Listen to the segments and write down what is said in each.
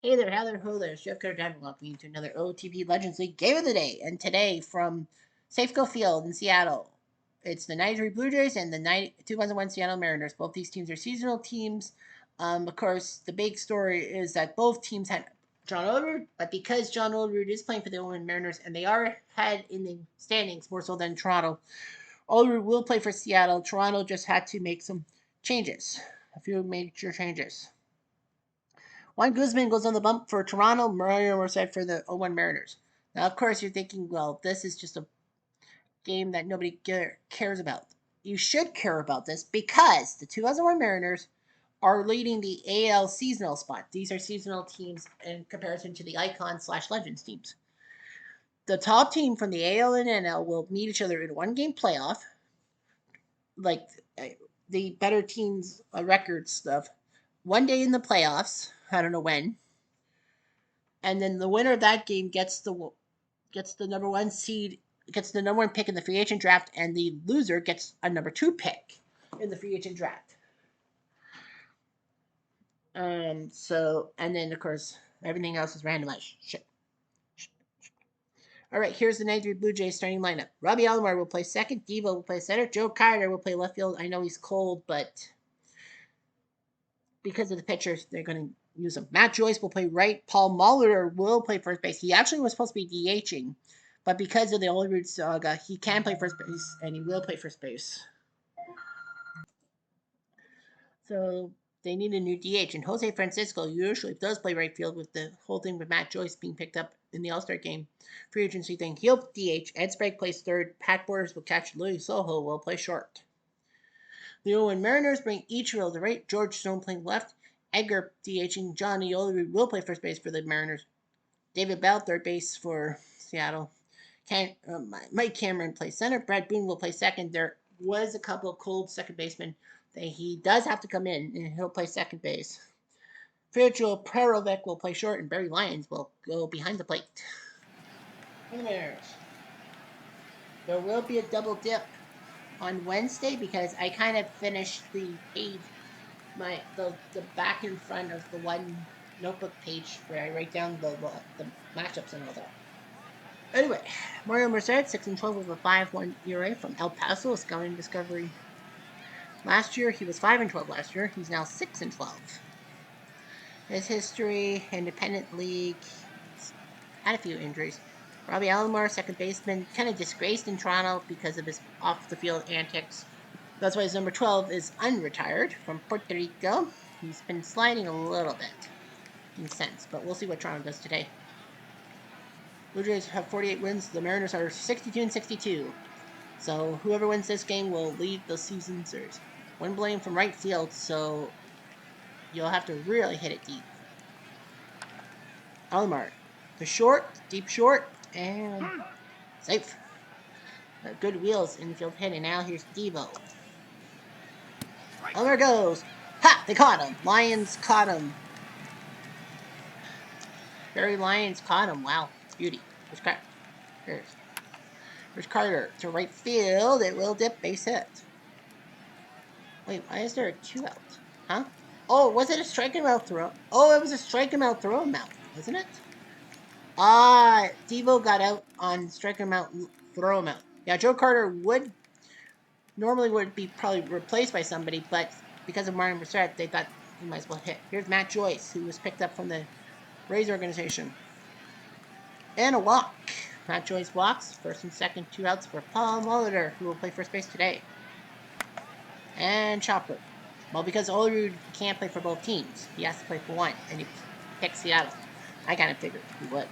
Hey there, how there, ho there. Chef Cutter Diamond welcoming you to another OTP Legends League Game of the Day. And today from Safeco Field in Seattle, it's the 93 Blue Jays and the 2001 Seattle Mariners. Both these teams are seasonal teams. Of course, the big story is that both teams had John Olerud, but because John Olerud is playing for the Owen Mariners and they are ahead in the standings more so than Toronto, Olerud will play for Seattle. Toronto just had to make some changes, a few major changes. Juan Guzman goes on the bump for Toronto, Mario Morissette for the 0-1 Mariners. Now, of course, you're thinking, well, this is just a game that nobody cares about. You should care about this because the 2001 Mariners are leading the AL seasonal spot. These are seasonal teams in comparison to the Icon/Legends teams. The top team from the AL and NL will meet each other in a one-game playoff, like the better teams' record stuff. One day in the playoffs, I don't know when, and then the winner of that game gets the number one seed, gets the number one pick in the free agent draft, and the loser gets a number two pick in the free agent draft. So and then of course everything else is randomized. Shit. All right, here's the 93 Blue Jays starting lineup. Robbie Alomar will play second. Devo will play center. Joe Carter will play left field. I know he's cold, but because of the pitchers, they're going to use him. Matt Joyce will play right. Paul Molitor will play first base. He actually was supposed to be DHing, but because of the Olerud saga, he can play first base, and he will play first base. So they need a new DH, and Jose Francisco usually does play right field with the whole thing with Matt Joyce being picked up in the All-Star game free agency thing. He'll DH. Ed Sprague plays third. Pat Borders will catch. Louis Soho will play short. The Owen Mariners bring Ichiro to right, George Stone playing left, Edgar DHing, Johnny Olerud will play first base for the Mariners, David Bell third base for Seattle, Mike Cameron plays center, Brad Boone will play second. There was a couple of cold second basemen that he does have to come in, and he'll play second base. Virgil Perovic will play short, and Barry Lyons will go behind the plate. For the Mariners, there will be a double dip on Wednesday because I kind of finished the page, the back and front of the one notebook page where I write down the matchups and all that. Anyway, Mario Merced, 6-12 with a 5.1 ERA from El Paso, a scouting discovery. Last year he was 5-12 last year. He's now 6-12. His history, independent league, had a few injuries. Robbie Alomar, second baseman, kind of disgraced in Toronto because of his off-the-field antics. That's why his number 12 is unretired from Puerto Rico. He's been sliding a little bit in sense, but we'll see what Toronto does today. Blue Jays have 48 wins. The Mariners are 62-62. So whoever wins this game will lead the season series. One blame from right field, so you'll have to really hit it deep. Alomar, the short, deep short, and safe. Good wheels infield hit, and now here's Devo. Oh, there goes. Ha! They caught him. Lions caught him. Barry Lyons caught him. Wow. Beauty. Where's Carter? Here's Carter to right field. It will dip. Base hit. Wait, why is there a 2 out? Huh? Oh, was it a strike him out throw? Oh, it was a strike him out throw him out, wasn't it? Devo got out on strike him out, throw him out. Yeah, Joe Carter would be probably replaced by somebody, but because of Martin Brissett, they thought he might as well hit. Here's Matt Joyce, who was picked up from the Rays organization. And a walk. Matt Joyce walks. First and second, 2 outs for Paul Molitor, who will play first base today. And Chopper. Well, because Olerud can't play for both teams, he has to play for one, and he picked Seattle. I kind of figured he would.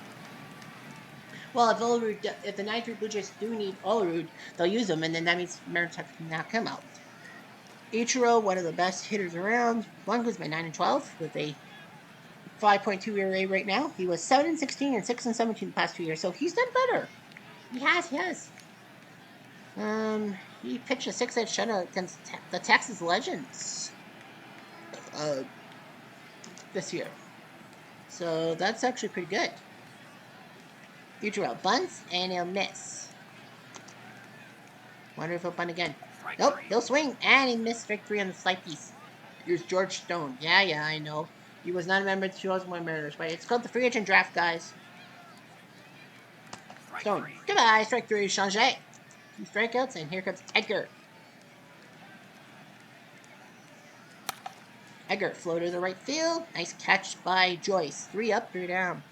Well, if the 93 Blue Jays do need Olerud, they'll use him, and then that means Mariners have to knock him out. Ichiro, one of the best hitters around. Juan Guzman, 9-12 with a 5.2 ERA right now. He was 7-16 and 6-17 the past 2 years, so he's done better. He has. He pitched a 6-8 shutout against the Texas Legends this year. So that's actually pretty good. Ichiro bunts, and he'll miss. Wonder if he'll bunt again. Nope, he'll swing, and he missed strike 3 on the slight piece. Here's George Stone. Yeah, I know. He was not a member of the 2001 Mariners, but it's called the free agent draft, guys. So, goodbye, strike three, Change. 2 strikeouts, and here comes Edgar. Edgar, floater to the right field. Nice catch by Joyce. 3 up, 3 down.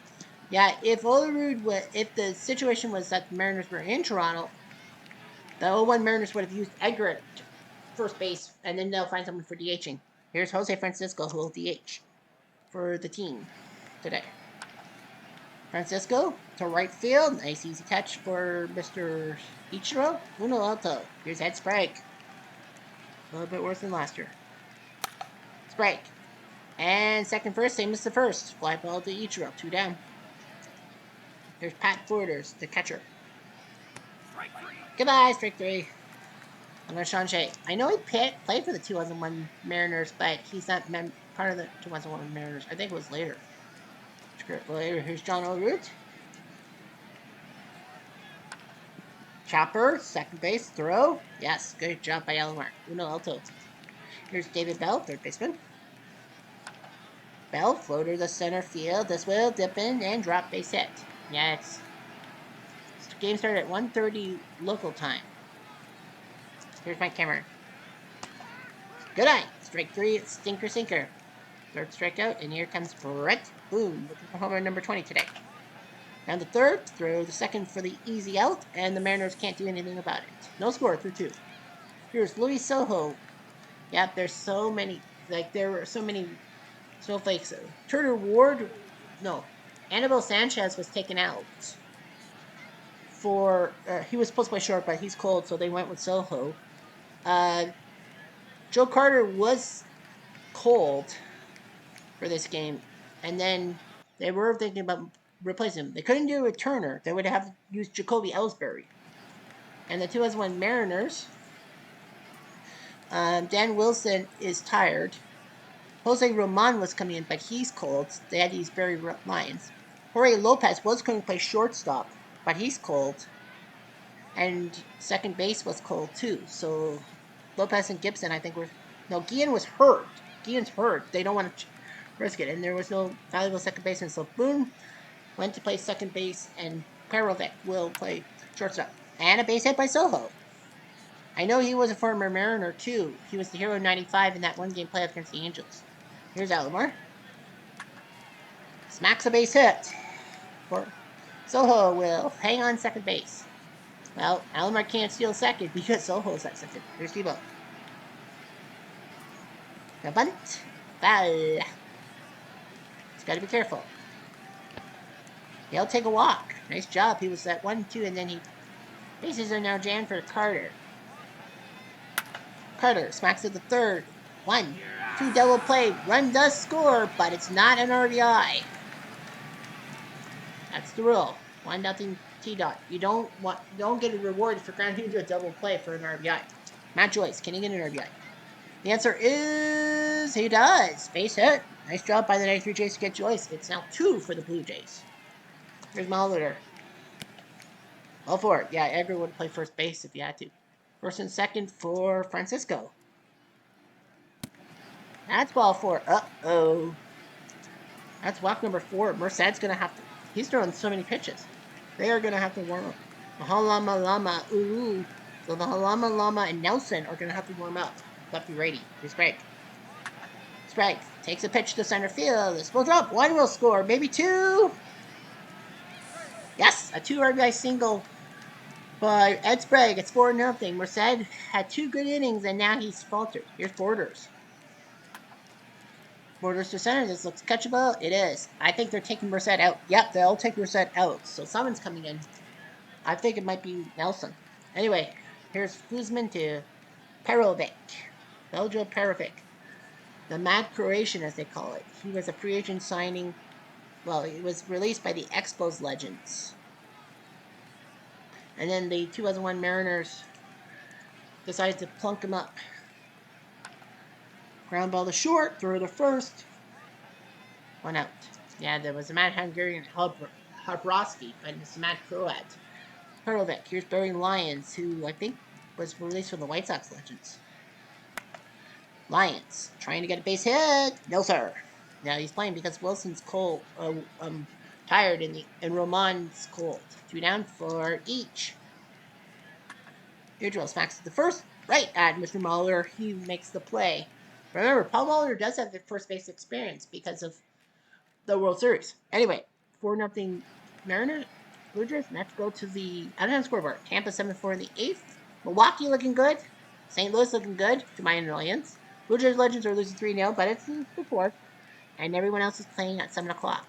Yeah, if the situation was that the Mariners were in Toronto, the 0-1 Mariners would have used Edgar at first base, and then they'll find someone for DHing. Here's Jose Francisco, who will DH for the team today. Francisco to right field. Nice easy catch for Mr. Ichiro. Uno alto. Here's Ed Sprague. A little bit worse than last year. Sprague. And second first, same as the first. Fly ball to Ichiro. 2 down. Here's Pat Borders, the catcher. Goodbye, strike 3. I'm going to Change. I know he played for the 2001 Mariners, but he's not part of the 2001 Mariners. I think it was later. Here's John O'Root. Chopper, second base, throw. Yes, good job by Alomar. Uno alto. Here's David Bell, third baseman. Bell, floater to center field. This will dip in and drop base hit. Yeah, the game started at 1:30 local time. Here's Mike Cameron. Good eye. Strike 3, stinker sinker. Third strikeout, and here comes Brett Boone, looking for homer number 20 today. Down the third, throw the second for the easy out, and the Mariners can't do anything about it. No score through 2. Here's Luis Sojo. Yep, there's so many, there were so many snowflakes. Turner Ward, no, Anibal Sanchez was taken out for, he was supposed to play short, but he's cold, so they went with Sojo. Joe Carter was cold for this game, and then they were thinking about replacing him. They couldn't do it with Turner. They would have used Jacoby Ellsbury. And the 2001 Mariners, Dan Wilson is tired. Jose Roman was coming in, but he's cold. They had to use Barry Lyons. Jorge Lopez was going to play shortstop, but he's cold. And second base was cold too. So Lopez and Gibson, I think, were... No, Guillen was hurt. Guillen's hurt. They don't want to risk it. And there was no valuable second baseman. So Boone went to play second base, and Perovic will play shortstop. And a base hit by Sojo. I know he was a former Mariner, too. He was the hero in 95 in that one-game playoff against the Angels. Here's Alomar. Smacks a base hit. Sojo will hang on second base. Well, Alomar can't steal second because Sojo's at second. Here's Tebow. The bunt. Foul. He's got to be careful. He'll take a walk. Nice job. He was at 1-2, and then bases are now jammed for Carter. Carter smacks at the third. 1-2 double play. Run does score, but it's not an RBI. That's the rule. 1-0 T-Dot. You don't get a reward for grounding into a double play for an RBI. Matt Joyce, can he get an RBI? The answer is he does. Base hit. Nice job by the 93 Jays to get Joyce. It's now 2 for the Blue Jays. Here's Molitor. All for it. Yeah, Edgar would play first base if he had to. First and second for Francisco. That's ball 4. Uh-oh. That's walk number 4. Merced's going to have to... He's throwing so many pitches. They are going to have to warm up. Mahalama Lama. Ooh. So the Halama Lama and Nelson are going to have to warm up. Lefty righty. Here's Sprague. Sprague takes a pitch to center field. This will drop. 1 will score. Maybe 2. Yes, a 2 RBI single by Ed Sprague. It's 4-0. Merced had 2 good innings, and now he's faltered. Here's Borders. Borders to center. This looks catchable. It is. I think they're taking Merced out. Yep, they'll take Merced out. So someone's coming in. I think it might be Nelson. Anyway, here's Guzman to Perovic. Beljo Perovic. The Mad Croatian, as they call it. He was a free agent signing. Well, he was released by the Expos Legends. And then the 2001 Mariners decided to plunk him up. Ground ball to short, throw to first. 1 out. Yeah, there was a Mad Hungarian Habrowski, but it's a Mad Croat. Perovic. Here's Barry Lyons, who I think was released from the White Sox Legends. Lyons trying to get a base hit. No, sir. Now he's playing because Wilson's cold, tired, and Roman's cold. 2 down for each. Idril smacks the first right at Mr. Mahler. He makes the play. Remember, Paul Mahler does have the first base experience because of the World Series. Anyway, 4-0 Mariners. Blue Jays. Let's go to the out-of-town scoreboard. Tampa 7-4 in the 8th. Milwaukee looking good. St. Louis looking good, to my annoyance. Blue Jays Legends are losing 3-0, but it's the 4th. And everyone else is playing at 7 o'clock.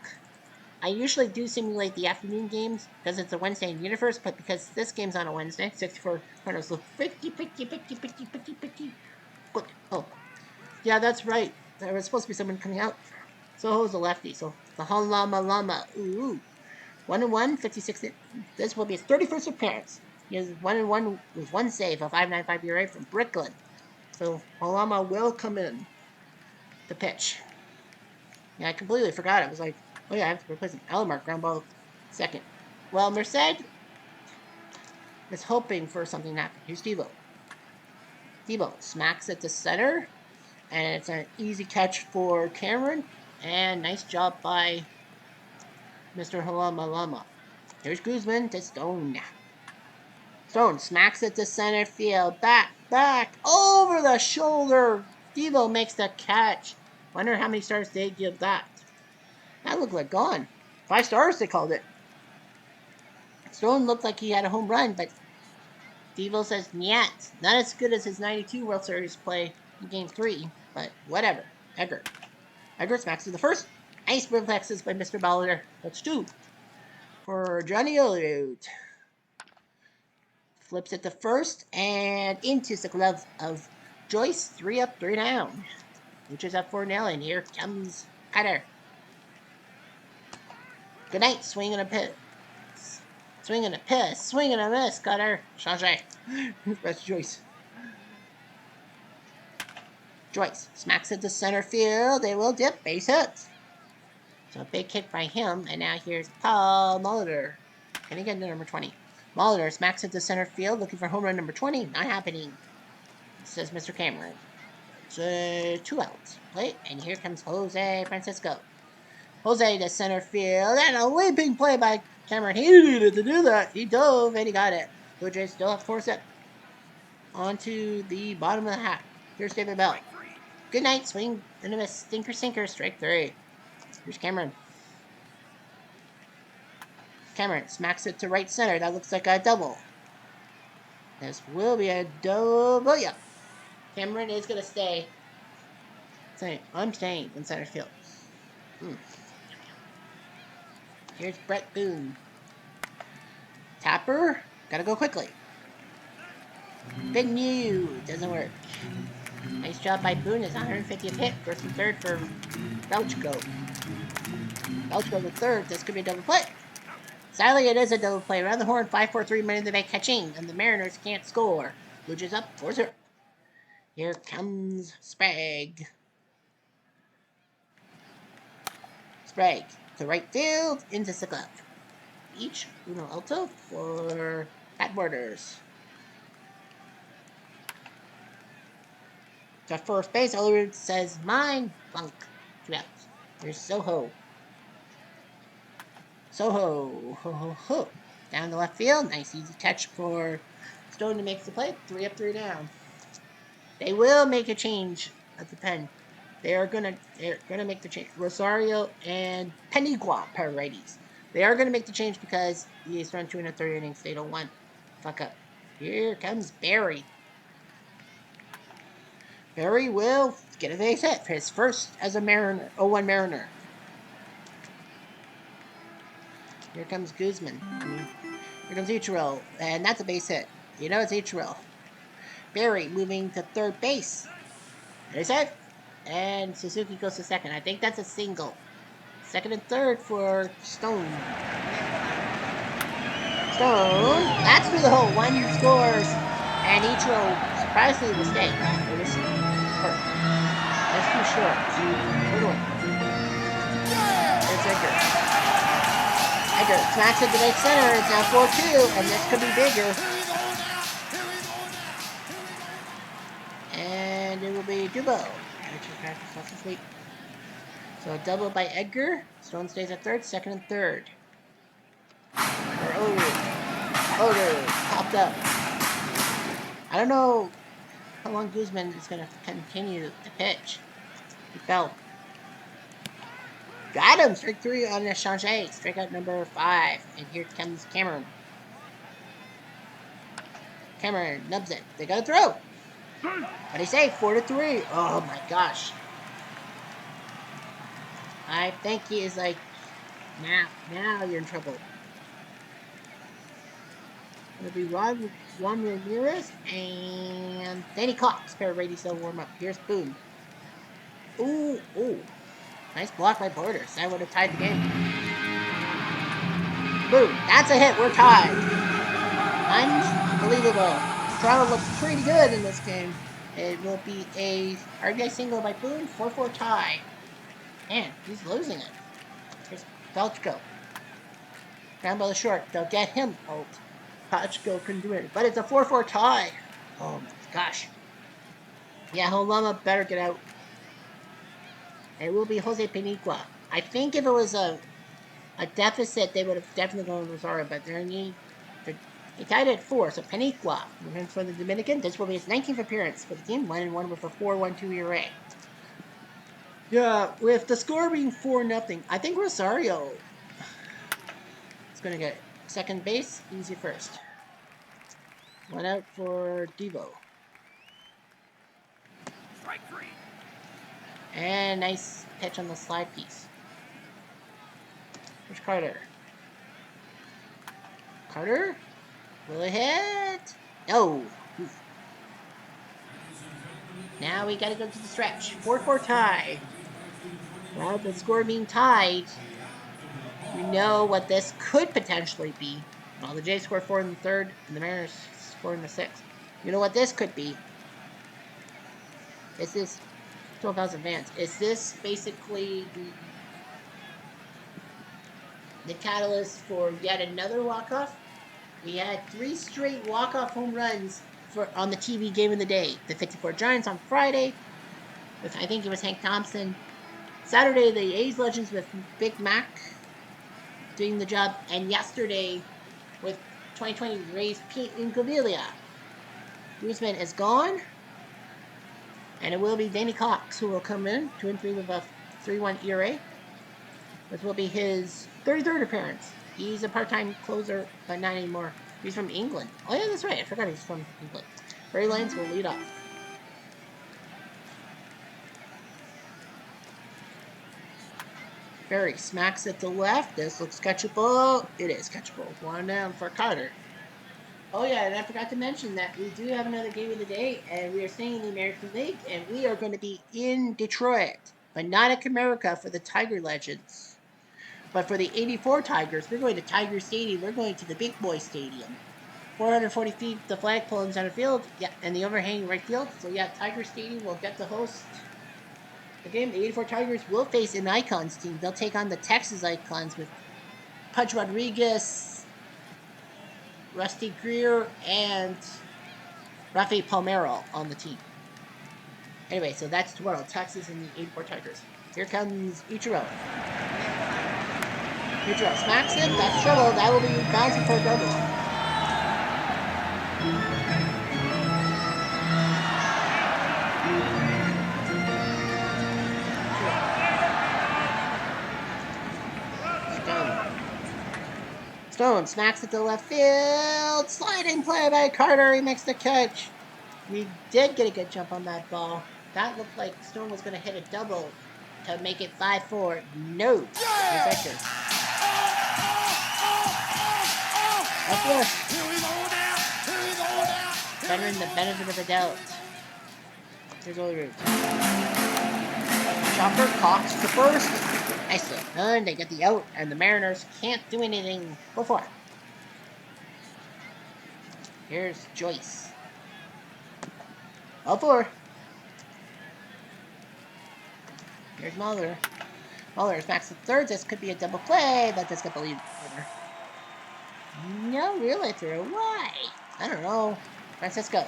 I usually do simulate the afternoon games because it's a Wednesday in Universe, but because this game's on a Wednesday, 64 Cardinals look pretty. Oh, yeah, that's right. There was supposed to be someone coming out. Soho's a lefty, so the Lama. Ooh. 1-1, 56. This will be his 31st appearance. He is 1-1 with 1 save, a 5.95 ERA from Brooklyn. So Halama will come in to pitch. Yeah, I completely forgot. I was like, oh yeah, I have to replace him. Alamark, ground ball, second. Well, Merced is hoping for something to happen. Here's Devo. Devo smacks it to center, and it's an easy catch for Cameron. And nice job by Mr. Halama. Here's Guzman to Stone. Stone smacks it to center field. Back, over the shoulder. Devo makes the catch. Wonder how many stars they give that. That looked like gone. 5 stars they called it. Stone looked like he had a home run, but Devo says, nyat. Not as good as his 92 World Series play in Game 3, but whatever. Eggert smacks to the first. Nice reflexes by Mr. Baller. That's 2 for Johnny Elliott. Flips it to first and into the glove of Joyce. 3 up, 3 down. Which is up 4-0, and here comes Cutter. Good night, swing and a piss. Swing and a miss, Cutter. Change. That's Joyce. Joyce smacks it to center field. They will dip, base hits. So a big kick by him, and now here's Paul Molitor. Can he get to number 20? Molitor smacks it to center field, looking for home run number 20. Not happening, says Mr. Cameron. So 2 outs. Plate, and here comes Jose Francisco. Jose to center field, and a leaping play by Cameron. He needed to do that. He dove, and he got it. Blue Jays still have 4 set. On to the bottom of the half. Here's David Bell. Good night, swing and a miss. Stinker, strike 3. Here's Cameron. Cameron smacks it to right center. That looks like a double. This will be a double. Yeah. Cameron is going to stay. I'm staying in center field. Here's Brett Boone. Tapper. Gotta go quickly. Big new. Doesn't work. Nice job by Boone. His 150th hit. First and third for Belchko. Belchko the third. This could be a double play. Sadly, it is a double play. Around the horn, 5-4-3 minute in the bank catching, and the Mariners can't score. Blue Jays up 4-0. Here comes Sprague. Sprague to right field, into the glove. Each Uno Alto for Pat Borders. To first base, Ellerud says, mine, bunk. 2 outs. Here's Soho. Ho. Down the left field. Nice easy catch for Stone to make the play. 3 up, 3 down. They will make a change at the pen. They're gonna make the change. Rosario and Penigua pair righties. They are gonna make the change because he's run 2 1/3 innings. They don't want fuck up. Here comes Barry. Barry will get a base hit for his first as a Mariner, 0-1 Mariner. Here comes Guzman. Here comes Ichiro, and that's a base hit. You know it's Ichiro. Barry moving to third base. There's it. And Suzuki goes to second. I think that's a single. Second and third for Stone. That's through the hole. 1 scores. And Ichiro surprisingly will stay. It was hurt. That's too short. It's Edgar. Smacks it to right center. It's now 4-2, and this could be bigger. And it will be Dubo. So a double by Edgar. Stone stays at third, second and third. For Oder popped up. I don't know how long Guzman is going to continue to pitch. He fell. Got him! Strike 3 on Échange. Strikeout number 5. And here comes Cameron. Cameron nubs it. They got to throw. What do you say? 4-3. Oh my gosh. I think he is like, now you're in trouble. It'll be Juan Ramirez and Danny Cox. Pair of righties still warm up. Here's Boone. Ooh. Nice block by Borders. That would have tied the game. Boom. That's a hit. We're tied. Unbelievable. Toronto looks pretty good in this game. It will be a RBI single by Boone. 4-4 tie. Man, he's losing it. Here's Belchko. Ground ball is short. They'll get him out. Pachko couldn't do it. But it's a 4-4 tie. Oh my gosh. Yeah, Holama better get out. It will be Jose Paniagua. I think if it was a deficit, they would have definitely gone with Rosario, but they tied at 4, so Paniagua for the Dominican. This will be his 19th appearance for the team, 1-1 with a 4.12 ERA. Yeah, with the score being 4-0, I think Rosario is going to get second base, easy first. 1 out for Devo. Strike 3. And nice pitch on the slide piece. Here's Carter. Carter? Will it hit? No. Oof. Now we gotta go to the stretch. 4-4 tie. Well, the score being tied, we know what this could potentially be. Well, the Jays scored 4 in the third, and the Mariners scored in the 6th. You know what this could be? This is 12,000 fans. Is this basically the catalyst for yet another walk-off? We had 3 straight walk-off home runs on the TV game of the day. The 54 Giants on Friday, with I think it was Hank Thompson. Saturday, the A's Legends with Big Mac doing the job. And yesterday, with 2020 Rays Pete Incaviglia. Guzman is gone. And it will be Danny Cox who will come in, 2-3 with a 3.1 ERA. This will be his 33rd appearance. He's a part-time closer, but not anymore. He's from England. Oh yeah, that's right. I forgot he's from England. Barry Lyons will lead off. Barry smacks it to left. This looks catchable. It is catchable. 1 down for Carter. Oh yeah, and I forgot to mention that we do have another game of the day, and we are staying in the American League, and we are going to be in Detroit, but not at Comerica for the Tiger Legends. But for the 84 Tigers, we're going to Tiger Stadium. We're going to the Big Boy Stadium. 440 feet, the flagpole in center field, yeah, and the overhanging right field. So yeah, Tiger Stadium will get to host the game. The 84 Tigers will face an Icons team. They'll take on the Texas Icons with Pudge Rodriguez, Rusty Greer, and Rafi Palmeiro on the team. Anyway, so that's tomorrow. Texas and the 84 Tigers. Here comes Ichiro. Ichiro smacks it. That's trouble. That will be bouncing for a double. Stone smacks it to left field. Sliding play by Carter. He makes the catch. We did get a good jump on that ball. That looked like Stone was going to hit a double to make it 5-4. No. Effective. Veteran the benefit of the doubt. Here's all the routes. Chopper, Cox to first. Nicely done. They get the out, and the Mariners can't do anything before. Here's Joyce. 0-4. Here's Muller. Muller smacks the third. This could be a double play, but this could be over. No relay through. Why? I don't know. Francisco.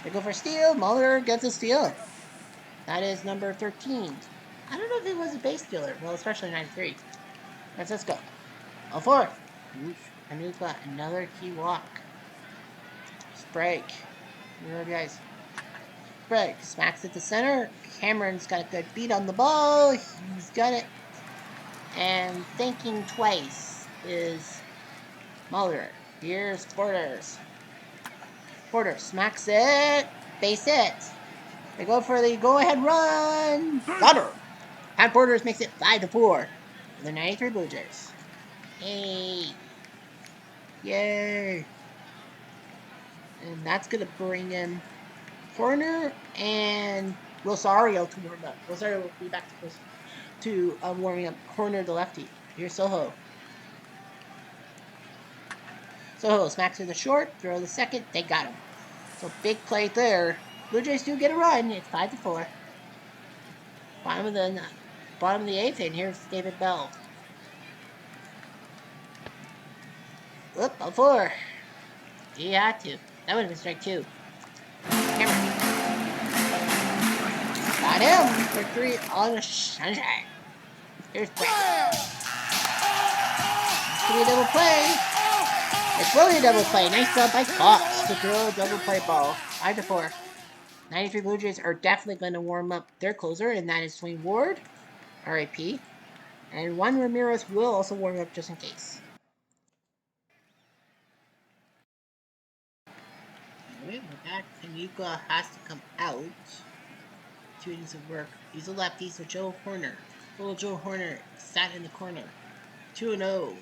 They go for steal. Muller gets a steal. That is number 13. I don't know if he was a base stealer. Well, especially 93. Let's go. 0-4. Oof. Anuka, another key walk. Sprague. Where are you guys? Sprague smacks at the center. Cameron's got a good beat on the ball. He's got it. And thinking twice is Muller. Here's Borders. Borders smacks it. Base it. They go for the go-ahead run. Got her. Pat Borders makes it 5-4 for the 93 Blue Jays. Hey. Yay. And that's going to bring in Horner and Rosario to warm up. Rosario will be back to warming up. Horner, the lefty. Here's Soho. Soho smacks to the short, throw the second, they got him. So big play there. Blue Jays do get a run. It's 5-4. Bottom of the eighth, and here's David Bell. Whoop, 0-4. He had to. That would have been strike 2. Cameron. Got him for 3 on a sunshine. Here's Brett. This could be a double play. It's really a double play. Nice job by Fox to throw a double play ball. 5-4. 93 Blue Jays are definitely going to warm up their closer, and that is Dwayne Ward, RIP. And Juan Ramirez will also warm up just in case. Alright, we're back. Kanuka has to come out. 2 innings of work. He's a lefty, so Joe Horner. Little Joe Horner sat in the corner. 2-0.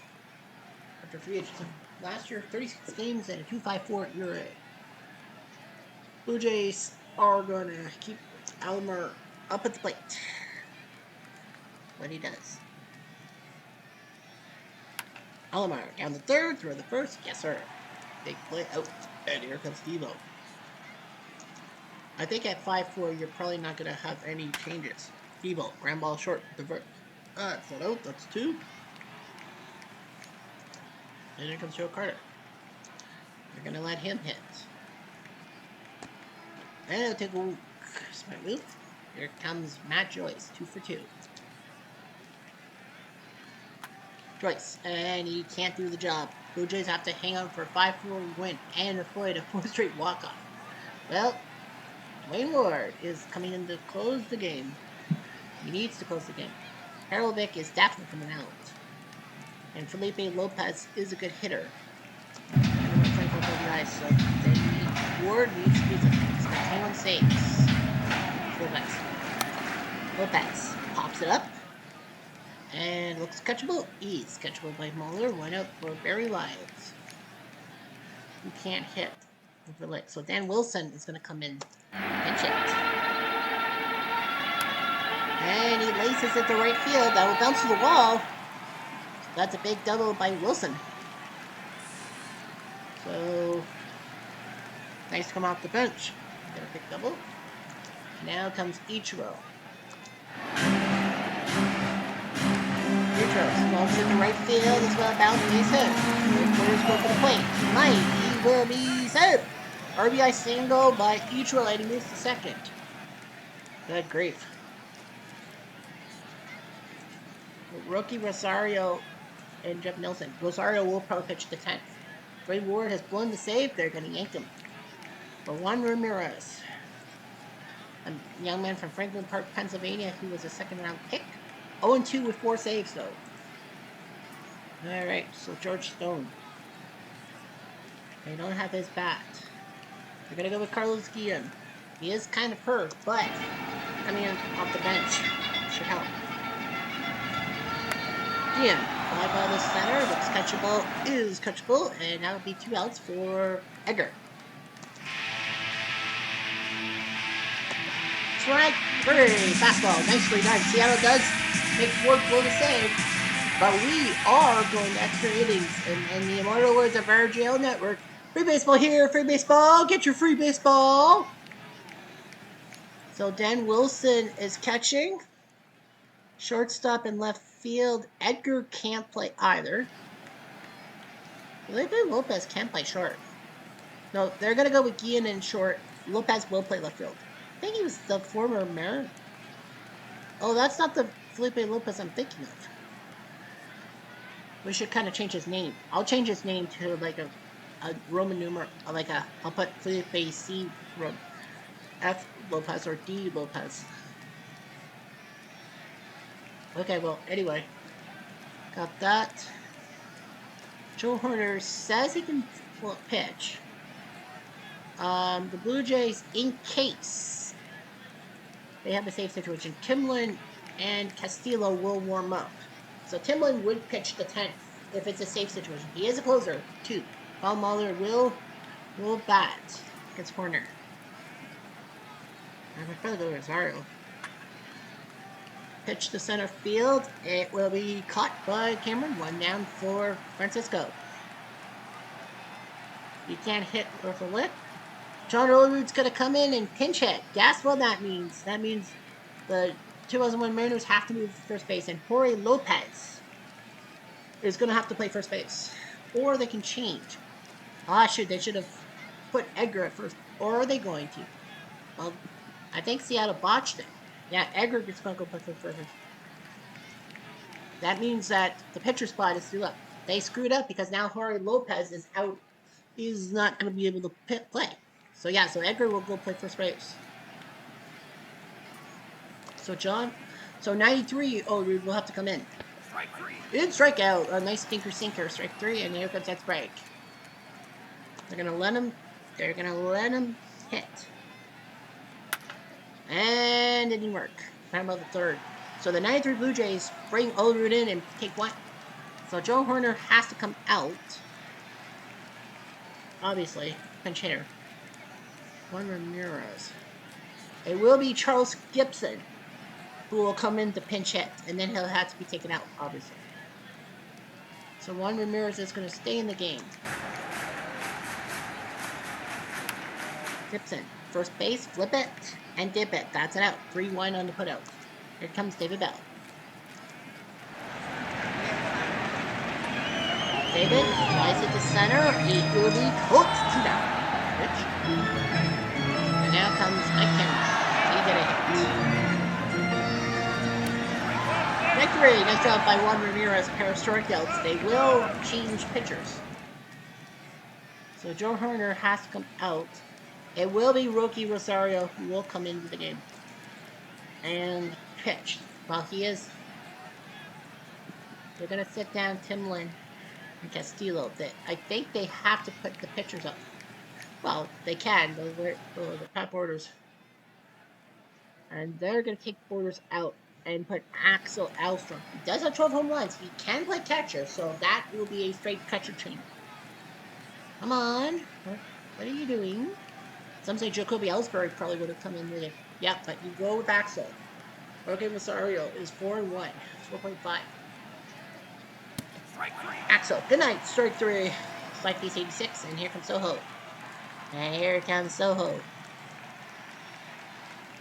After free agency. Last year, 36 games and a 2.54 ERA. Blue Jays are going to keep Alomar up at the plate. What he does. Alomar down the third, throw the first. Yes, sir. Big play out. And here comes Devo. I think at 5-4, you're probably not going to have any changes. Devo, ground ball short. The first. That's not out. That's 2. And here comes Joe Carter. They're going to let him hit. And it'll take a smart move. Here comes Matt Joyce, 2 for 2. Joyce, and he can't do the job. Blue Jays have to hang on for a 5-4 win and avoid a 4 straight walk-off. Well, Dwayne Ward is coming in to close the game. He needs to close the game. Harlovic is definitely coming out. And Felipe Lopez is a good hitter. So Ward needs to do something. He's got 21 saves. Lopez pops it up. And looks catchable. He's catchable by Muller. 1 out for Barry Lyons. Who can't hit. So Dan Wilson is going to come in and hit. And he laces it to right field. That will bounce to the wall. That's a big double by Wilson. So, nice to come off the bench. Got a big double. Now comes Ichiro. Ichiro smokes it to right field. It's going to bounce base hit. The players go for the plate. Tonight, he will be safe. RBI single by Ichiro, and he moves to second. Good grief. Rookie Rosario and Jeff Nelson. Rosario will probably pitch the 10th. Dwayne Ward has blown the save. They're going to yank him. For Juan Ramirez, a young man from Franklin Park, Pennsylvania, who was a second-round pick. 0-2 with 4 saves, though. All right, so George Stone. They don't have his bat. They're going to go with Carlos Guillen. He is kind of hurt, but coming in off the bench should help. Guillen, fly ball to center, looks catchable, is catchable, and that'll be 2 outs for Edgar. Strike 3, fastball, nicely done. Seattle does make Ward blow the save, but we are going to extra innings, and the immortal words of our JL Network. Free baseball here, free baseball, get your free baseball. So Dan Wilson is catching. Shortstop and left field. Edgar can't play either. Felipe Lopez can't play short. No, they're going to go with Guillen in short. Lopez will play left field. I think he was the former Marin. Oh, that's not the Felipe Lopez I'm thinking of. We should kind of change his name. I'll change his name to like a Roman numeral, like I'll put Felipe C. F. Lopez or D. Lopez. Okay, well, anyway, got that. Joe Horner says he can pitch. The Blue Jays, in case they have a safe situation, Timlin and Castillo will warm up. So Timlin would pitch the 10th if it's a safe situation. He is a closer, too. Paul Muller will bat against Horner. I would probably go to Rosario. Pitch to center field. It will be caught by Cameron. One down for Francisco. You can't hit with a lick. John Olerud's going to come in and pinch hit. Guess what that means? That means the 2001 Mariners have to move to first base, and Jorge Lopez is going to have to play first base. Or they can change. They should have put Edgar at first. Or are they going to? Well, I think Seattle botched it. Yeah, Edgar is going to go play first base. That means that the pitcher spot is still up. They screwed up because now Jorge Lopez is out. He's not going to be able to play. So Edgar will go play first base. So 93, Rude will have to come in. Strike three. In strikeout, a nice sinker, strike three, and here comes that strike. They're gonna let him hit. And it didn't work. Time about the third. So the 93 Blue Jays bring Olerud in and take one. So Joe Horner has to come out. Obviously, pinch hitter. Juan Ramirez. It will be Charles Gibson who will come in to pinch hit, and then he'll have to be taken out, obviously. So Juan Ramirez is going to stay in the game. Gibson, first base, flip it, and dip it. That's it out. 3-1 on the putout. Here comes David Bell. David flies it to center. He will be hooked to down. And now comes Mike Cameron. He did a hit. Victory! Nice job by Juan Ramirez. Pair of strikeouts. They will change pitchers. So Joe Horner has to come out. It will be Rocky Rosario who will come into the game and pitch. While he is, they're going to sit down Timlin and Castillo. I think they have to put the pitchers up. Well, they can. The top orders. And they're going to take Borders out and put Axel Alstrom. He does have 12 home runs. He can play catcher, so that will be a straight catcher chain. Come on. What are you doing? Some say Jacoby Ellsbury probably would have come in with it. Yeah, but you go with Axel. Okay, Rosario is 4-1. 4.5. Axel, good night. Strike three. Strike piece 86, and here comes Soho. And here comes Soho.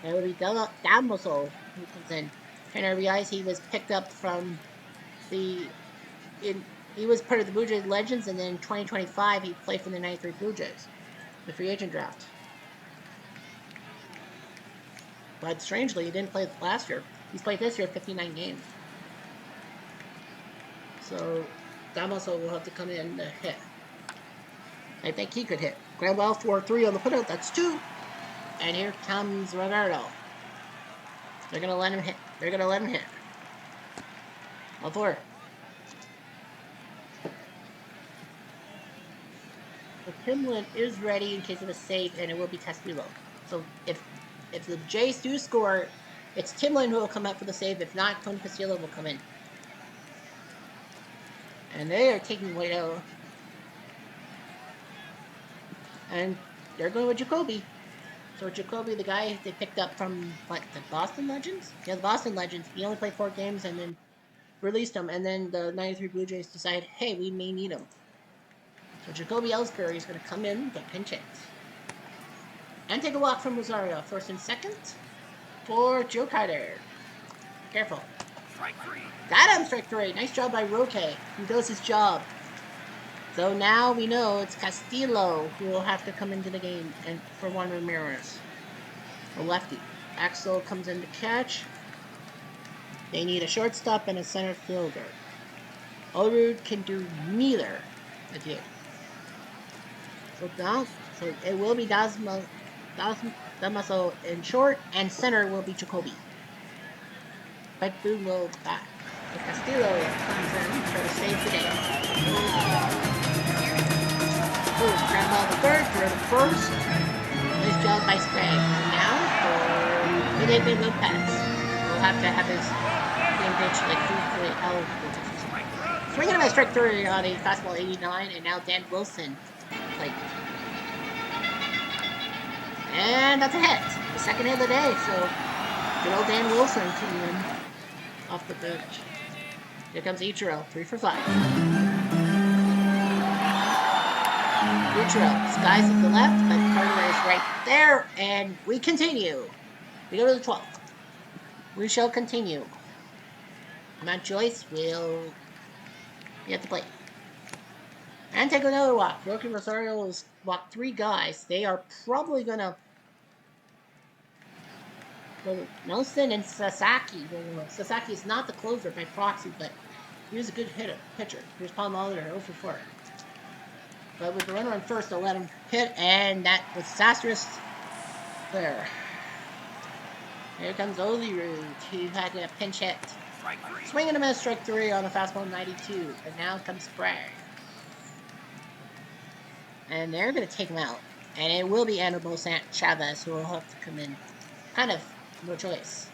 That will be Damoso who comes in. And I realize he was picked up from he was part of the Blue Jays Legends, and then in 2025 he played for the 93 Blue Jays, the free agent draft. But strangely, he didn't play last year. He's played this year 59 games. So Damoso will have to come in to hit. I think he could hit. Ground ball 4-3 on the putout. That's 2. And here comes Roberto. They're going to let him hit. They're going to let him hit. All 4. So Timlin is ready in case of a save, and it will be Castillo. So if the Jays do score, it's Timlin who will come out for the save. If not, Tony Castillo will come in. And they are taking White out. And they're going with Jacoby. So Jacoby, the guy they picked up from, what, the Boston Legends? Yeah, the Boston Legends. He only played 4 games and then released him. And then the 93 Blue Jays decided, hey, we may need him. So Jacoby Ellsbury is going to come in, but pinch hit. And take a walk from Rosario. First and second for Joe Carter. Careful. Strike 3. Got him, strike 3. Nice job by Roque. He does his job. So now we know it's Castillo who will have to come into the game and for Juan Ramirez. A lefty. Axel comes in to catch. They need a shortstop and a center fielder. Ootp can do neither. Okay. So it will be Damaso in short, and center will be Jacoby. But Boom will back. The Castillo comes in for the save today. Boom, Grandma the third for the first. Nice job by Sprague. And now for Felipe Lopez. We'll have to have his game pitch like 3-3 Swinging him a strike three on a fastball 89, and now Dan Wilson played. And that's a hit. The second hit of the day, so good old Dan Wilson coming in off the bench. Here comes Ichiro, 3 for 5. Ichiro skies at the left, but Carter is right there, and we continue. We go to the 12th. We shall continue. Matt Joyce will be at the plate. And take another walk. Rocky Rosario has walked 3 guys. They are probably going to... Nelson and Sasaki. Sasaki is not the closer by proxy, but he was a good pitcher. Here's Paul Molitor, 0 for 4. But with the runner on first, they'll let him hit, and that was disastrous there. Here comes Olerud, who had a pinch hit. Swinging him at strike 3 on a fastball 92, and now comes Sprague. And they're going to take him out. And it will be Anibal Chavez who will have to come in. Kind of no choice.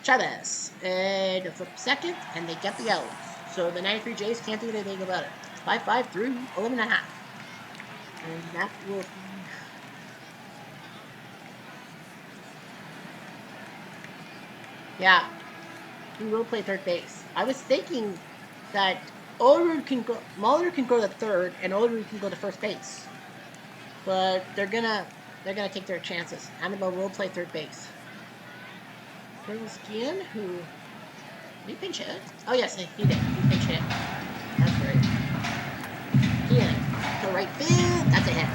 Chavez. And flip second, and they get the out. So the 93 Jays can't do anything about it. 5-5 through 11.5. And that will be... Yeah. He will play third base. I was thinking that Molitor can go to third, and Olerud can go to first base. But they're gonna take their chances. Anibal will play third base. Carlos Guillen, who did he pinch hit? Oh yes, he did. He pinch hit. That's great. Guillen to right field. That's a hit.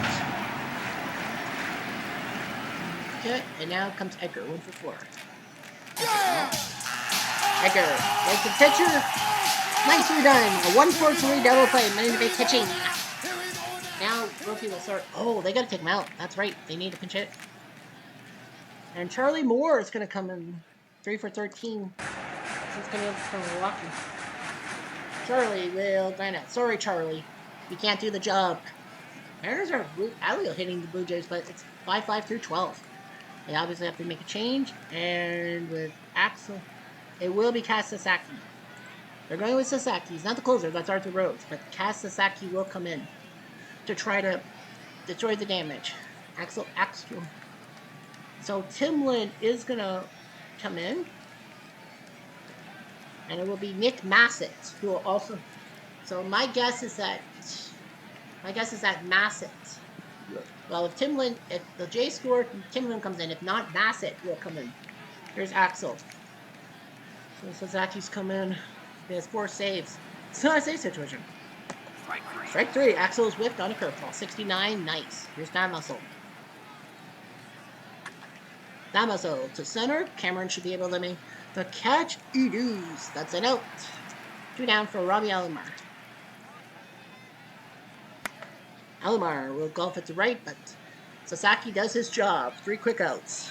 Okay, and now comes Edgar, 1 for 4. Edgar, like the pitcher. Nicely done. A 1-4-3 double play. Money to make pitching. Now, Rocky will start. Oh, they got to take him out. That's right. They need to pinch hit. And Charlie Moore is going to come in 3 for 13. He's coming in from Milwaukee. Charlie will grind out. Sorry, Charlie. You can't do the job. Mariners are Alio hitting the Blue Jays, but it's 5-5 through 12. They obviously have to make a change. And with Axel, it will be Kaz Sasaki. They're going with Sasaki. He's not the closer. That's Arthur Rhodes. But Kaz Sasaki will come in to try to destroy the damage. Axel. So Timlin is going to come in. And it will be Nick Massett, who will also... So my guess is that Massett... Well, if the J score, Timlin comes in. If not, Massett will come in. Here's Axel. So Sasaki's come in. He has 4 saves. It's not a save situation. Strike 3. Axel is whipped on a curveball. 69. Nice. Here's Damaso. Damaso to center. Cameron should be able to make the catch. Edoos. That's an out. 2 down for Robbie Alomar. Alomar will golf it to right, but Sasaki does his job. 3 quick outs.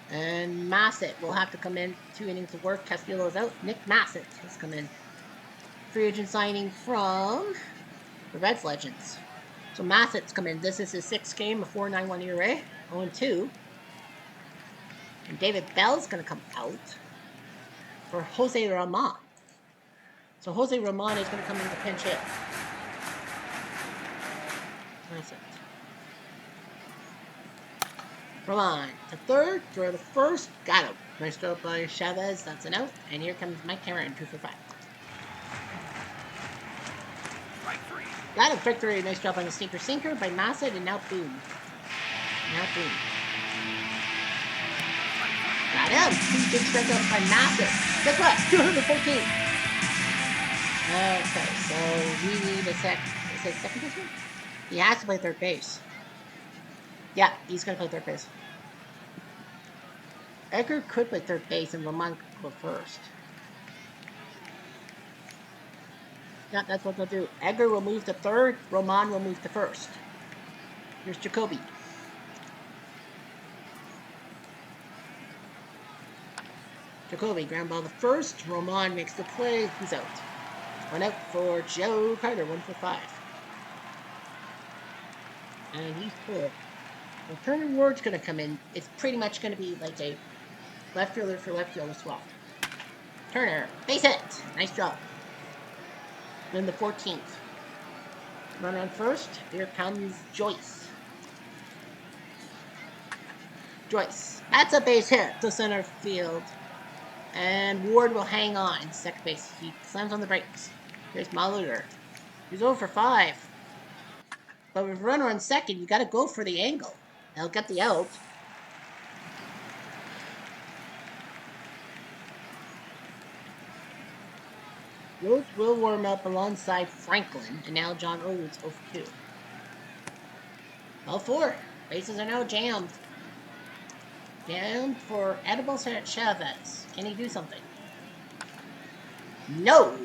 And Massett will have to come in. 2 innings of work. Castillo's out. Nick Massett has come in. Free agent signing from the Reds Legends. So Massett's come in. This is his 6th game, a 4.91 ERA, 0-2. And David Bell's going to come out for Jose Ramon. So Jose Ramon is going to come in to pinch hit. That's it. Ramon to third, throw to first, got him. Nice throw by Chavez, that's an out. And here comes Mike Cameron, 2 for 5. Got him, victory. Nice job on the sneaker sinker by Massett, and now Boone. Got him. 2 big strikeouts by Massett. Guess what? 214. Okay, so we need a second baseman? He has to play third base. Yeah, he's going to play third base. Edgar could play third base and Roman could go first. Yeah, that's what they'll do. Edgar will move to third, Roman will move to first. Here's Jacoby. Jacoby, ground ball to first. Roman makes the play. He's out. One out for Joe Carter, 1 for 5. And he's full. Well, Turner Ward's going to come in. It's pretty much going to be like a left fielder for left fielder swap. Turner, base hit. Nice job. Then the 14th. Runner on first. Here comes Joyce. Joyce. That's a base hit to center field. And Ward will hang on. Second base. He slams on the brakes. Here's Molitor. He's over for 5. But with runner on second, you got to go for the angle. They'll get the out. Rhodes will warm up alongside Franklin, and now John Owens 0 for 2. Ball 4. Bases are now jammed. Jammed for Edible Chavez. Can he do something? No!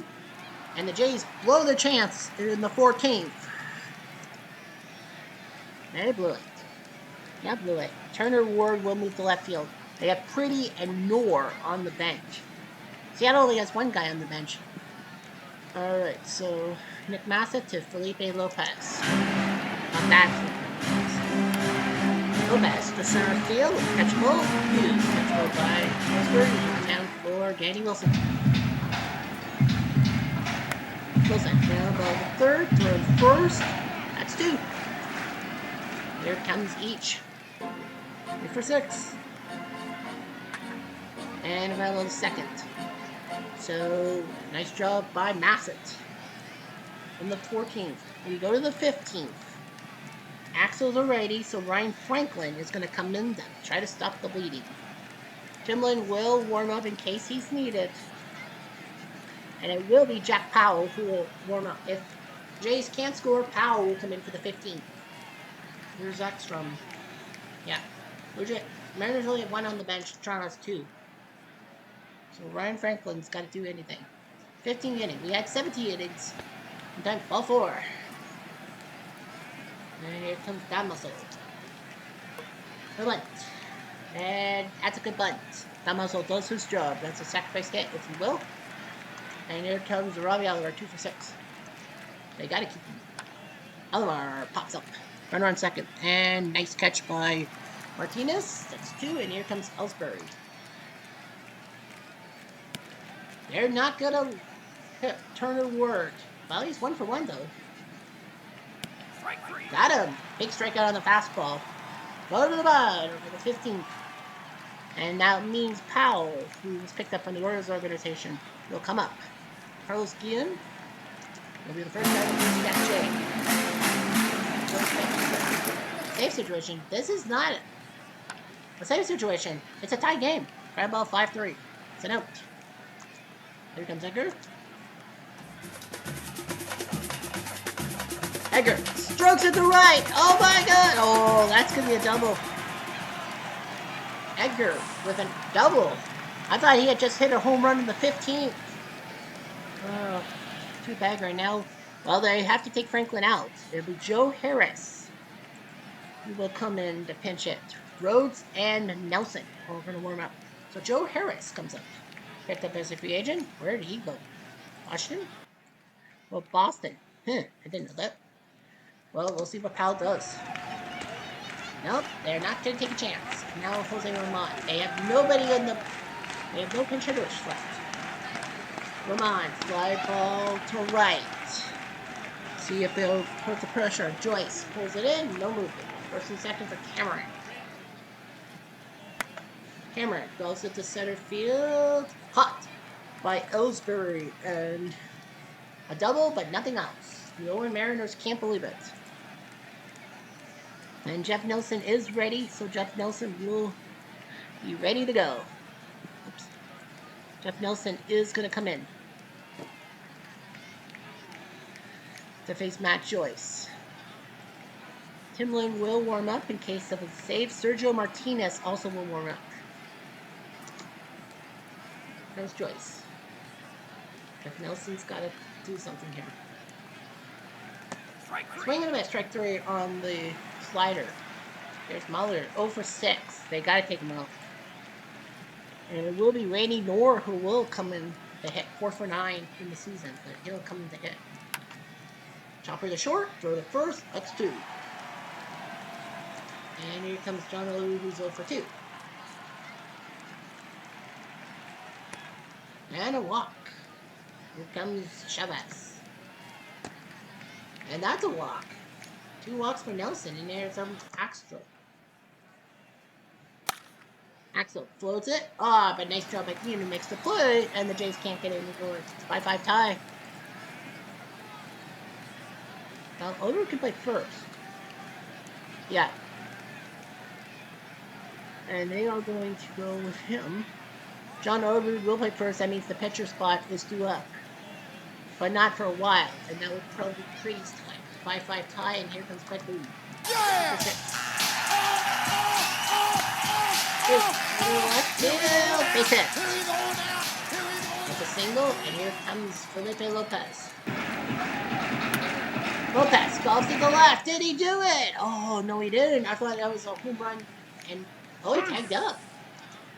And the Jays blow their chance in the 14th. They blew it. Yeah, blew it. Turner Ward will move to left field. They have Pretty and Noor on the bench. Seattle only has one guy on the bench. Alright, so Nick Massa to Felipe Lopez. Not that. Lopez to center field. Catchable. Huge. Catchable by Pittsburgh. Down for Danny Wilson. Wilson down ball to third. Throw first. That's 2. Here comes each. 3 for 6. And Avello second. So, nice job by Massett. On the 14th. We go to the 15th. Axel's already, so Ryan Franklin is going to come in then. Try to stop the bleeding. Timlin will warm up in case he's needed. And it will be Jack Powell who will warm up. If Jays can't score, Powell will come in for the 15th. Here's Ekstrom. Yeah. Legit. Mariners only have 1 on the bench. Toronto has 2. So Ryan Franklin's got to do anything. 15th inning. We had 17 innings. And time ball 4. And here comes Damaso. The bunt. And that's a good bunt. Damaso does his job. That's a sacrifice hit, if you will. And here comes Robbie Alomar, 2 for 6. They got to keep him. Alomar pops up. Runner on second. And nice catch by Martinez. That's 2. And here comes Ellsbury. They're not going to hit Turner Ward. Well, he's 1 for 1, though. Got him. Big strikeout on the fastball. Go to the bud for the 15th. And that means Powell, who was picked up from the Orioles organization, will come up. Carlos Guillen will be the first guy to use that J. Save situation. This is not a save situation. It's a tie game. Ground ball 5-3. It's an out. Here comes Edgar. Edgar strokes at the right. Oh my god. Oh, that's going to be a double. Edgar with a double. I thought he had just hit a home run in the 15th. Oh, too bad right now. Well, they have to take Franklin out. It'll be Joe Harris who will come in to pinch hit. Rhodes and Nelson are going to warm up. So Joe Harris comes up. Picked up as a free agent. Where did he go? Washington? Well, Boston. I didn't know that. Well, we'll see what Powell does. Nope, they're not going to take a chance. Now Jose Ramon. They have nobody in the... They have no pinch hitters left. Ramon, fly ball to right. See if they'll put the pressure on Joyce. Pulls it in, no movement. First and second for Cameron. Cameron goes into center field. Hot by Ellsbury. And a double, but nothing else. The Owen Mariners can't believe it. And Jeff Nelson is ready, so Jeff Nelson will be ready to go. Oops. Jeff Nelson is going to come in to face Matt Joyce. Timlin will warm up in case of a save. Sergio Martinez also will warm up. There's Joyce. If Nelson's got to do something here. Swing and a miss. Strike 3 on the slider. There's Muller. 0 for 6. They got to take him out. And it will be Randy Knorr who will come in to hit. 4 for 9 in the season, but he'll come in to hit. Chopper to short. Throw to first. That's 2. And here comes John Oru, who's 0 for 2. And a walk. Here comes Chavez. And that's a walk. 2 walks for Nelson, and there's Axel. Axel floats it. Ah, but nice job by Ian who makes the play, and the Jays can't get any goals. It's 5-5 tie. Now, Oru can play first. Yeah. And they are going to go with him. John Oru will play first. That means the pitcher spot is due up. But not for a while. And that would probably be Creed's time. 5-5 tie, and here comes Craig Boone. Yeah! Base hit. That's a single, and here comes Felipe Lopez. Lopez golfs to the left. Did he do it? Oh, no, he didn't. I thought that was a home run. And, oh, he tagged up.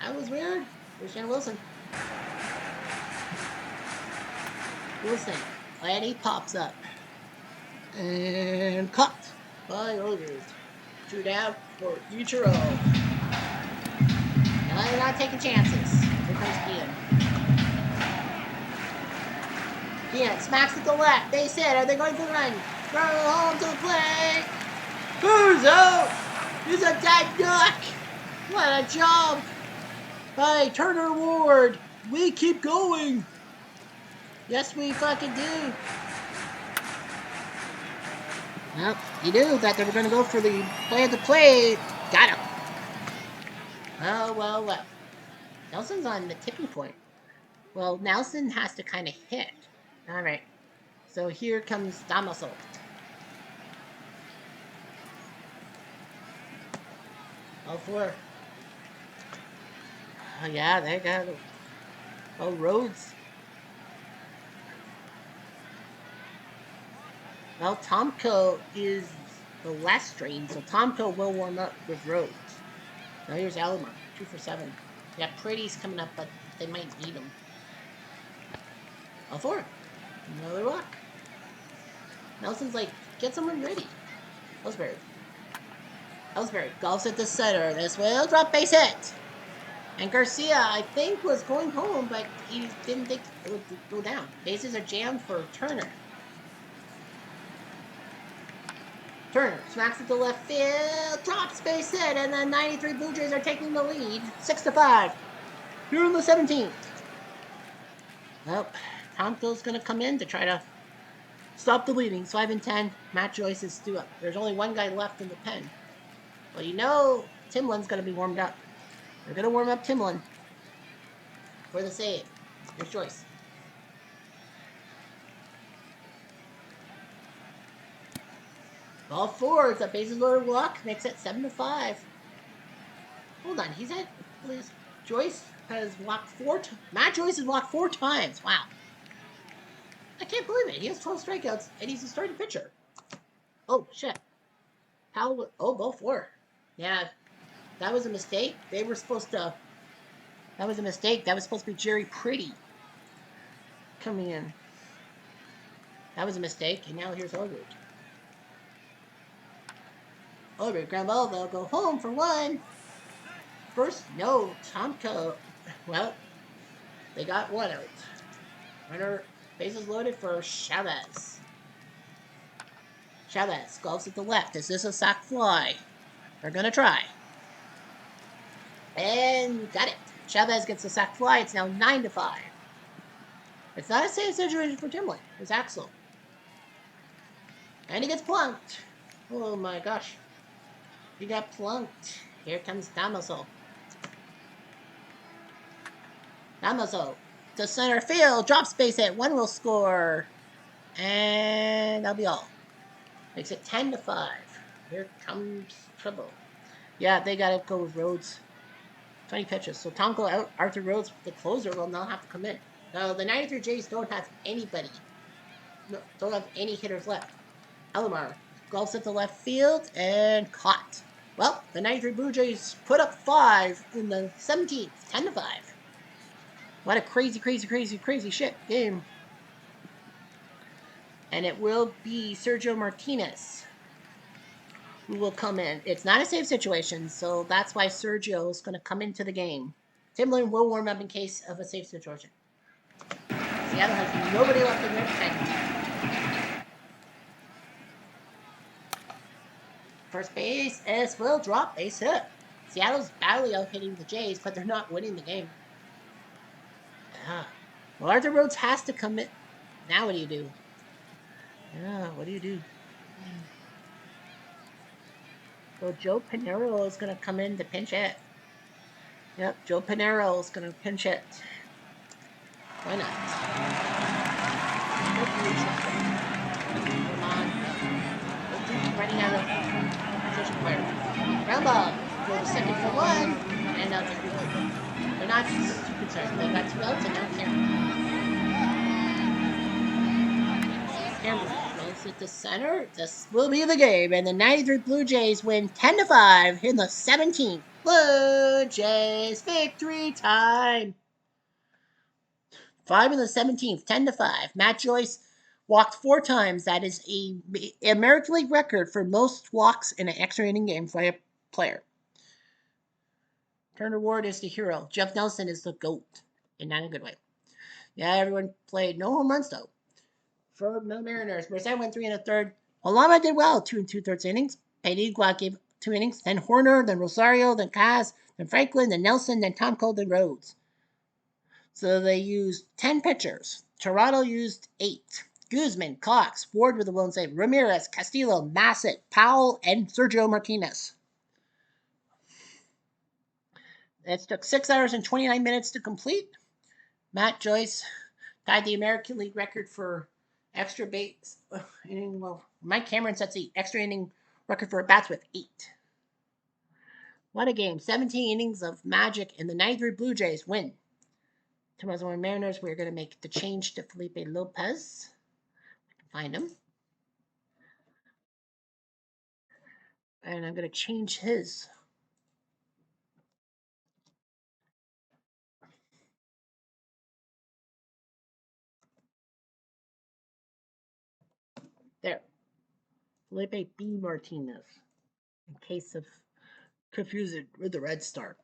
That was weird. Christian Wilson. And he pops up. And caught by Ogres. 2 down for Ichiro. Now they're not taking chances. Here comes Ian. Ian smacks at the left. Base hit. Are they going for a run? Throw home to the plate. Who's out? He's a dead duck. What a job by Turner Ward. We keep going. Yes, we fucking do. Well, you knew that they were going to go for the play at the plate. Got him. Well. Nelson's on the tipping point. Well, Nelson has to kind of hit. All right. So here comes Damaso. Oh, 4. Oh, yeah, they got it. Oh, Rhodes. Well, Tomko is the last strain, so Tomko will warm up with Rhodes. Now here's Alomar, 2 for 7. Yeah, Pretty's coming up, but they might need him. All 4. Another walk. Nelson's like, get someone ready. Ellsbury golfs at the center. This will drop base hit. And Garcia, I think, was going home, but he didn't think it would go down. Bases are jammed for Turner. Turner smacks it to left field, drops base hit, and the 93 Blue Jays are taking the lead, 6-5. Here on the 17th. Well, Tomko's going to come in to try to stop the bleeding. It's 5-10. Matt Joyce is due up. There's only one guy left in the pen. Well, you know Timlin's going to be warmed up. They're going to warm up Timlin for the save. Here's Joyce. Ball 4. It's a bases loaded walk. Makes it 7-5. Hold on. He's at... Joyce has walked 4 times. Matt Joyce has walked 4 times. Wow. I can't believe it. He has 12 strikeouts, and he's a starting pitcher. Oh, shit. How... Oh, ball 4. Yeah. That was a mistake. They were supposed to... That was a mistake. That was supposed to be Jerry Pretty coming in. That was a mistake, and now here's Ogre. Ogre, ground ball, they'll go home for 1. First, no, Tomko. Well, they got 1 out. Runner, bases loaded for Chavez. Chavez golfs at the left. Is this a sac fly? They're going to try. And got it. Chavez gets the sac fly. It's now 9-5. It's not a safe situation for Timlin. It's Axel. And he gets plunked. Oh my gosh. He got plunked. Here comes Damaso. Damaso to center field. Drops base hit. 1 will score. And that'll be all. Makes it 10-5. Here comes trouble. Yeah, they got to go with Rhodes. 20 pitches. So Tonko out. Arthur Rhodes, the closer, will now have to come in. Now, the 93 Jays don't have anybody. No, don't have any hitters left. Alomar golfs at the left field and caught. Well, the 93 Blue Jays put up 5 in the 17th, 10-5. What a crazy shit game. And it will be Sergio Martinez who will come in. It's not a save situation, so that's why Sergio is going to come into the game. Timlin will warm up in case of a save situation. Seattle has nobody left in their pen. First base is will drop, base hit. Seattle's badly out hitting the Jays, but they're not winning the game. Well, Arthur Rhodes has to come in. Now what do you do? What do you do? So Joe Pinero is going to come in to pinch hit. Yep, Joe Pinero is going to pinch hit. Why not? Come on. Ootp running out of position player. Ground ball. Go to second for 1. And now just reload. They're not too concerned. They've got 2 outs and now Cameron goes at the center. This will be the game. And the 93 Blue Jays win 10-5 in the 17th. Blue Jays victory time. 5 in the 17th, 10-5. Matt Joyce walked 4 times. That is a American League record for most walks in an extra inning game for a player. Turner Ward is the hero. Jeff Nelson is the GOAT. And not in a good way. Yeah, everyone played. No home runs, though. For the Mariners, Merced went 3 1/3. Olama did well, 2 2/3 innings. Pedigua gave 2 innings. Then Horner, then Rosario, then Kaz, then Franklin, then Nelson, then Tomko, then Rhodes. So they used 10 pitchers. Toronto used 8. Guzman, Cox, Ward with a lone save, Ramirez, Castillo, Massett, Powell, and Sergio Martinez. It took 6 hours and 29 minutes to complete. Matt Joyce tied the American League record for extra base inning. Well, Mike Cameron sets the extra inning record for at-bats with 8. What a game. 17 innings of magic, and the 93 Blue Jays win. Tomorrow's Mariners, we're going to make the change to Felipe Lopez. I can find him. And I'm going to change his. There. Felipe B. Martinez. In case of confusion with the Red Star.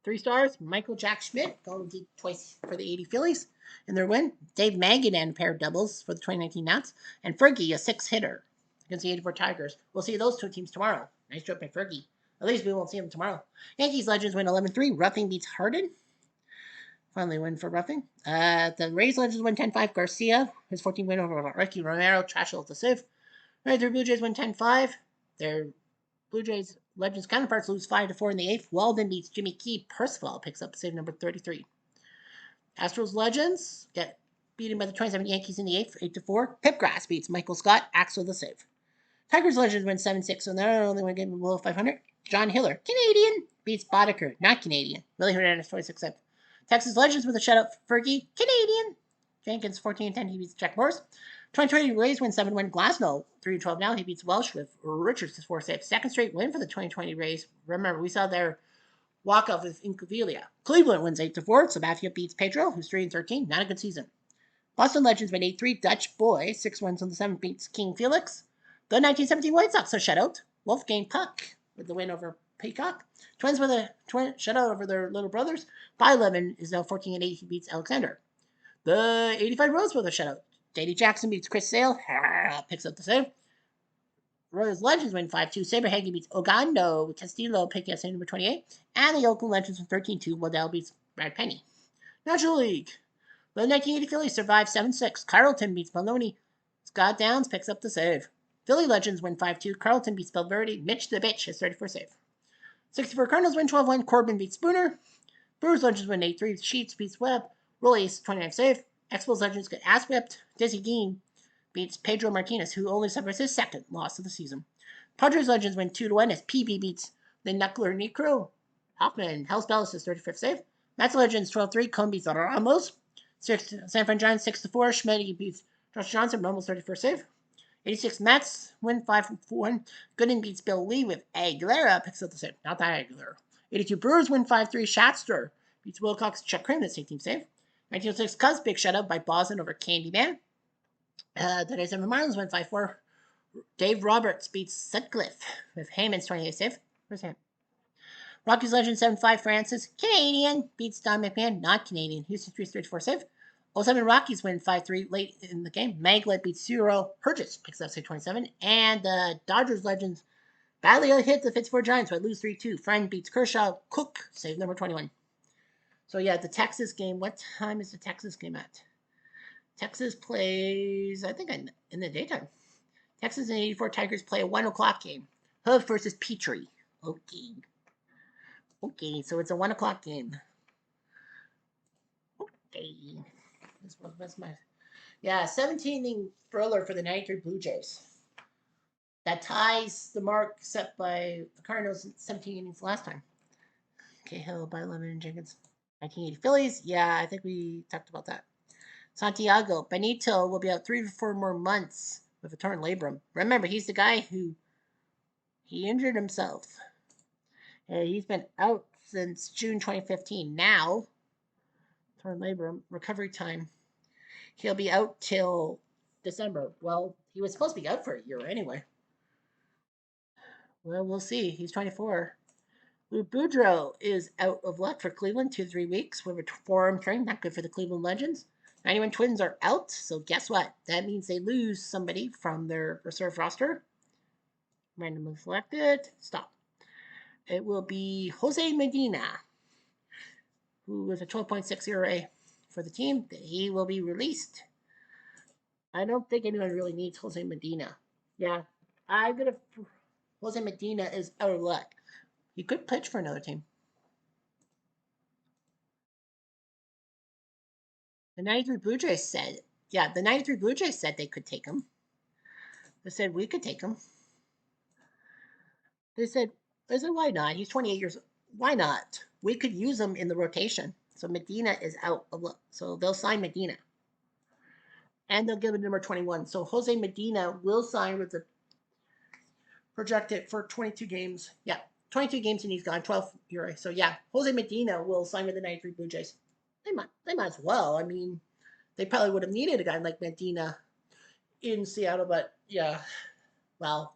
3 stars, Michael Jack Schmidt, going deep twice for the 80 Phillies in their win. Dave Magadan, a pair of doubles for the 2019 Nats. And Fergie, a 6-hitter against the 84 Tigers. We'll see those 2 teams tomorrow. Nice job by Fergie. At least we won't see them tomorrow. Yankees Legends win 11-3. Roughing beats Harden. Finally win for Roughing. The Rays Legends win 10-5. Garcia, his 14 win over Ricky Romero. Trashel the sieve. Right, their Blue Jays win 10-5. Their Blue Jays Legends counterparts lose 5-4 in the 8th. Walden beats Jimmy Key. Percival picks up save number 33. Astros Legends get beaten by the 27 Yankees in the 8th, 8-4. Pipgrass beats Michael Scott. Axel the save. Tigers Legends win 7-6, so they're only one game below 500. John Hiller, Canadian, beats Boddicker, not Canadian. Willie Hernandez, 26th. Texas Legends with a shutout for Fergie, Canadian. Jenkins, 14-10, he beats Jack Morris. 2020 Rays win 7-1. Glasnow, 3-12 now. He beats Welsh with Richards' 4 saves. Second straight win for the 2020 Rays. Remember, we saw their walk-off with Incaviglia. Cleveland wins 8-4. Sabathia beats Pedro, who's 3-13. Not a good season. Boston Legends win 8-3. Dutch Boy, 6 wins on the 7th, beats King Felix. The 1917 White Sox are shutout. Wolfgang Puck with the win over Peacock. Twins with a shutout over their little brothers. Byleven is now 14-8. He beats Alexander. The 85 Rose with a shutout. J.D. Jackson beats Chris Sale. Picks up the save. Royals Legends win 5-2. Saber Hagee beats Ogando. Castillo picking up save number 28. And the Oakland Legends win 13-2. Waddell beats Brad Penny. National League. The 1980 Phillies survive 7-6. Carlton beats Maloney. Scott Downs picks up the save. Philly Legends win 5-2. Carlton beats Belverde. Mitch the Bitch has 34 save. 64 Cardinals win 12-1. Corbin beats Spooner. Brewers Legends win 8-3. Sheets beats Webb. Rollies 29 save. Expos Legends get ass whipped. Dizzy Dean beats Pedro Martinez, who only suffers his 2nd loss of the season. Padres Legends win 2-1 as PB beats the Knuckler Necro. Hoffman, Hellspell is his 35th save. Mets Legends 12-3. Cone beats Ramos. San Fran Giants 6-4. Schmidt beats Josh Johnson. Rumbles 31st save. 86 Mets win 5-1. Gooden beats Bill Lee with Aguilera. Picks up the save. Not that Aguilera. 82 Brewers win 5-3. Shatster beats Wilcox. Chuck Craven. That's 18th save. 1906 Cubs big shutout by Boston over Candyman. The 97 Marlins win 5-4. Dave Roberts beats Sutcliffe with Heyman's 28th save. Where's Heyman? Rockies Legend 7-5 Francis. Canadian beats Don McMahon. Not Canadian. Houston 3-4 save. 07 Rockies win 5-3 late in the game. Maglet beats Ciro. Hergis picks up save 27. And the Dodgers Legends badly hit the Pittsburgh Giants but lose 3-2. Friend beats Kershaw. Cook save number 21. So yeah, the Texas game. What time is the Texas game at? Texas plays, I think, in the daytime. Texas and 84 Tigers play a 1 o'clock game. Hoof versus Petrie. Okay, so it's a 1 o'clock game. Okay. That's my. Yeah, 17-inning thriller for the 93 Blue Jays. That ties the mark set by the Cardinals in 17 innings last time. Cahill by Lemon and Jenkins. 1980 Phillies. Yeah, I think we talked about that. Santiago Benito will be out 3 to 4 more months with a torn labrum. Remember, he's the guy who he injured himself. He's been out since June 2015. Now, torn labrum, recovery time. He'll be out till December. Well, he was supposed to be out for a year anyway. Well, we'll see. He's 24. Lou Boudreau is out of luck for Cleveland 2 to 3 weeks with a forearm strain. Not good for the Cleveland Legends. 91 Twins are out, so guess what? That means they lose somebody from their reserve roster. Randomly selected. Stop. It will be Jose Medina, who is a 12.6 ERA for the team. He will be released. I don't think anyone really needs Jose Medina. Yeah, I'm gonna. Jose Medina is out of luck. He could pitch for another team. The 93 Blue Jays said, yeah, the 93 Blue Jays said they could take him. They said we could take him. They said, why not? He's 28 years old. Why not? We could use him in the rotation. So Medina is out of luck. So they'll sign Medina. And they'll give him number 21. So Jose Medina will sign with the projected for 22 games. Yeah, 22 games and he's gone 12 ERA. So yeah, Jose Medina will sign with the 93 Blue Jays. They might as well. I mean, they probably would have needed a guy like Medina in Seattle, but yeah, well,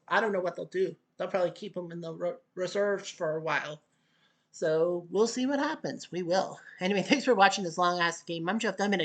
I don't know what they'll do. They'll probably keep him in the reserves for a while. So we'll see what happens. We will. Anyway, thanks for watching this long ass game. I'm Jeff Diamond.